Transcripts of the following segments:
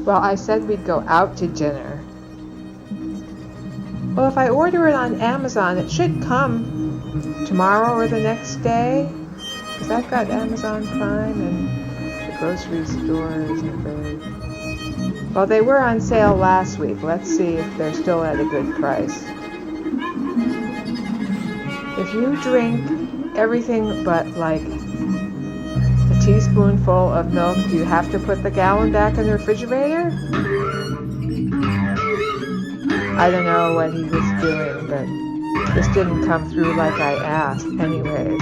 Well, I said we'd go out to dinner. Well, if I order it on Amazon, it should come tomorrow or the next day. Because I've got Amazon Prime and the grocery store isn't very... Well, they were on sale last week. Let's see if they're still at a good price. If you drink everything but like a teaspoonful of milk, do you have to put the gallon back in the refrigerator? I don't know what he was doing, but this didn't come through like I asked. Anyways,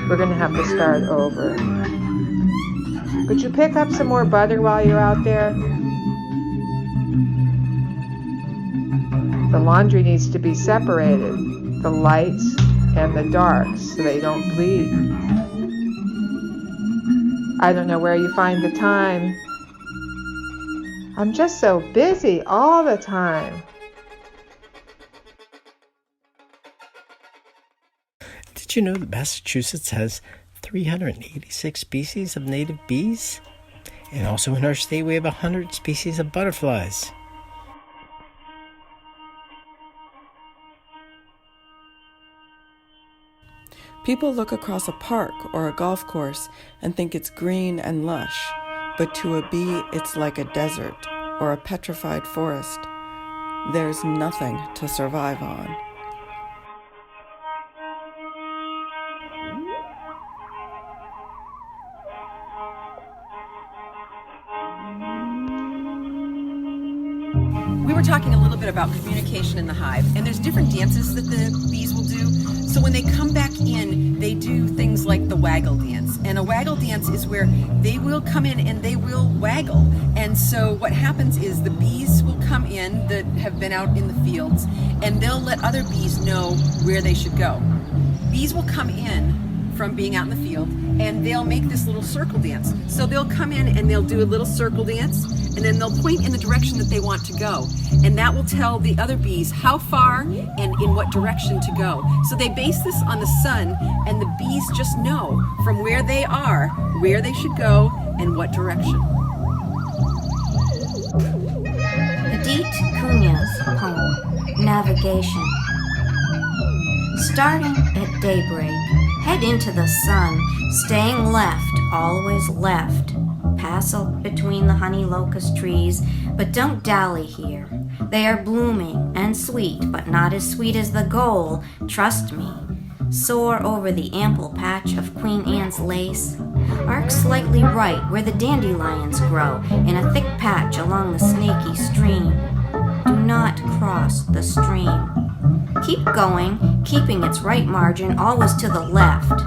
we're going to have to start over. Could you pick up some more butter while you're out there? The laundry needs to be separated, the lights and the darks, so they don't bleed. I don't know where you find the time. I'm just so busy all the time. Did you know that Massachusetts has 386 species of native bees? And also in our state we have 100 species of butterflies. People look across a park or a golf course and think it's green and lush, but to a bee it's like a desert or a petrified forest. There's nothing to survive on. We were talking a little bit about communication in the hive, and there's different dances that the bees will do. So when they come back in, they do things like the waggle dance. And a waggle dance is where they will come in and they will waggle. And so what happens is the bees will come in that have been out in the fields, and they'll let other bees know where they should go. Bees will come in from being out in the field, and they'll make this little circle dance. So they'll come in and they'll do a little circle dance, and then they'll point in the direction that they want to go. And that will tell the other bees how far and in what direction to go. So they base this on the sun, and the bees just know from where they are, where they should go, and what direction. Edith Cunha's poem, Navigation. Starting at daybreak, head into the sun, staying left, always left. Pass between the honey locust trees, but don't dally here. They are blooming and sweet, but not as sweet as the goal, trust me. Soar over the ample patch of Queen Anne's lace. Arc slightly right where the dandelions grow, in a thick patch along the snaky stream. Do not cross the stream. Keep going, keeping its right margin always to the left.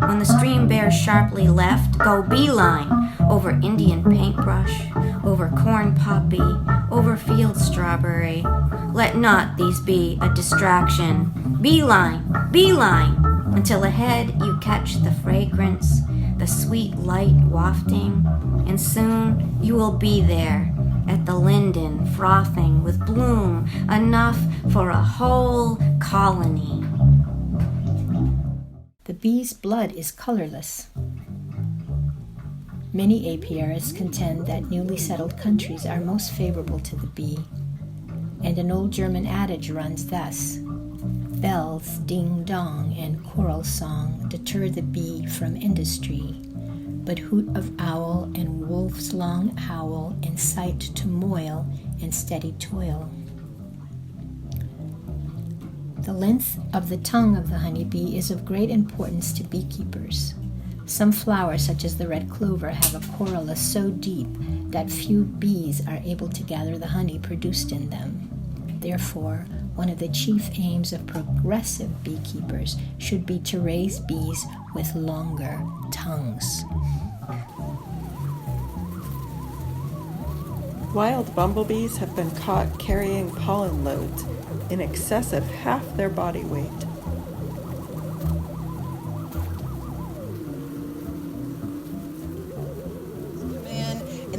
When the stream bears sharply left, go beeline over Indian paintbrush, over corn poppy, over field strawberry. Let not these be a distraction. Beeline, beeline, until ahead you catch the fragrance, the sweet light wafting, and soon you will be there at the linden frothing with bloom enough for a whole colony. The bee's blood is colorless. Many apiarists contend that newly settled countries are most favorable to the bee, and an old German adage runs thus: bells, ding-dong, and choral song deter the bee from industry, but hoot of owl and wolf's long howl incite to moil and steady toil. The length of the tongue of the honeybee is of great importance to beekeepers. Some flowers, such as the red clover, have a corolla so deep that few bees are able to gather the honey produced in them. Therefore, one of the chief aims of progressive beekeepers should be to raise bees with longer tongues. Wild bumblebees have been caught carrying pollen loads in excess of half their body weight.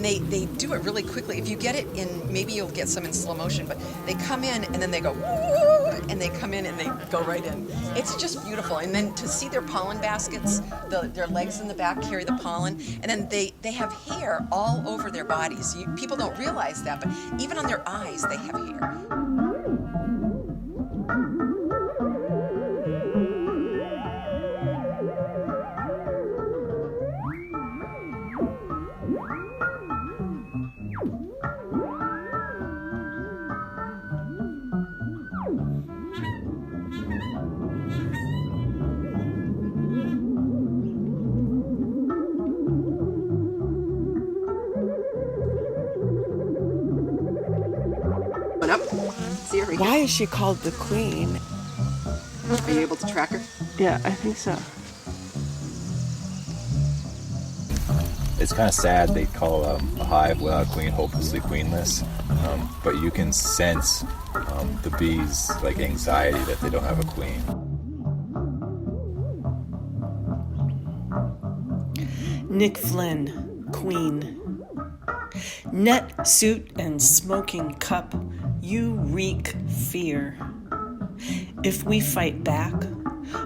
and they do it really quickly. If you get it in, maybe you'll get some in slow motion, but they come in and then they go, woo, and they come in and they go right in. It's just beautiful. And then to see their pollen baskets, their legs in the back carry the pollen, and then they have hair all over their bodies. People don't realize that, but even on their eyes, they have hair. Up. See her. Why is she called the queen? Are you able to track her? Yeah, I think so. It's kind of sad they call a hive without a queen hopelessly queenless, but you can sense the bees' like anxiety that they don't have a queen. Nick Flynn, queen. Net, suit, and smoking cup, you reek fear. If we fight back,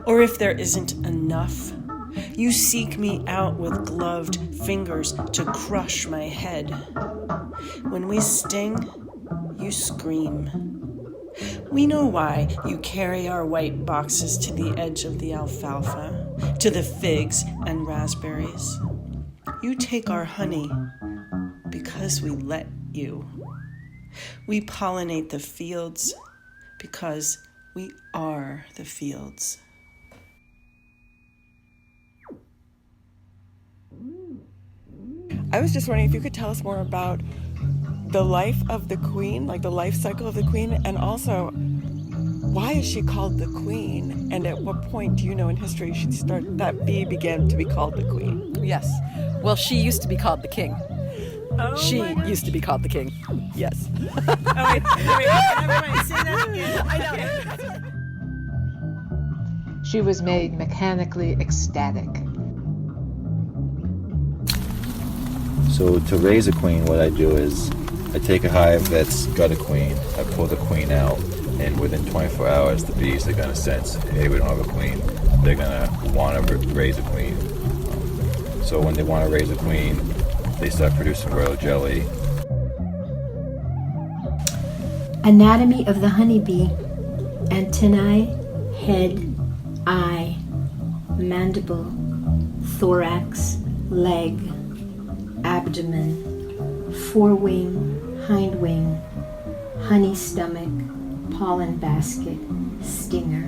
or if there isn't enough, you seek me out with gloved fingers to crush my head. When we sting, you scream. We know why you carry our white boxes to the edge of the alfalfa, to the figs and raspberries. You take our honey because we let you. We pollinate the fields because we are the fields. I was just wondering if you could tell us more about the life of the queen, like the life cycle of the queen, and also why is she called the queen? And at what point do you know in history that bee began to be called the queen? Yes. Well, she used to be called the king. She used to be called the king. Yes. Wait, say that again. I know. She was made mechanically ecstatic. So to raise a queen, what I do is I take a hive that's got a queen, I pull the queen out, and within 24 hours the bees are going to sense, hey, we don't have a queen. They're going to want to raise a queen. So when they want to raise a queen, they start producing royal jelly. Anatomy of the honeybee: antennae, head, eye, mandible, thorax, leg, abdomen, forewing, hindwing, honey stomach, pollen basket, stinger.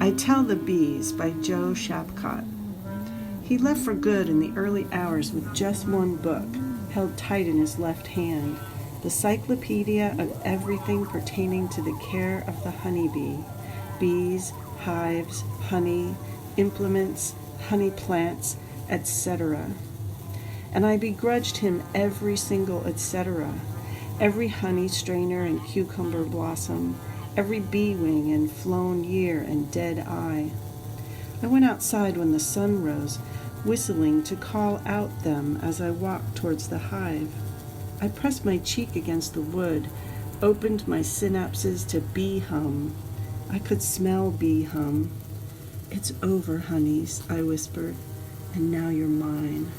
I Tell the Bees by Joe Shapcott. He left for good in the early hours with just one book, held tight in his left hand, the Cyclopedia of everything pertaining to the care of the honeybee, bees, hives, honey, implements, honey plants, etc. And I begrudged him every single etc., every honey strainer and cucumber blossom, every bee wing and flown year and dead eye. I went outside when the sun rose, whistling to call out them as I walked towards the hive. I pressed my cheek against the wood, opened my synapses to bee hum. I could smell bee hum. "It's over, honeys," I whispered, "and now you're mine."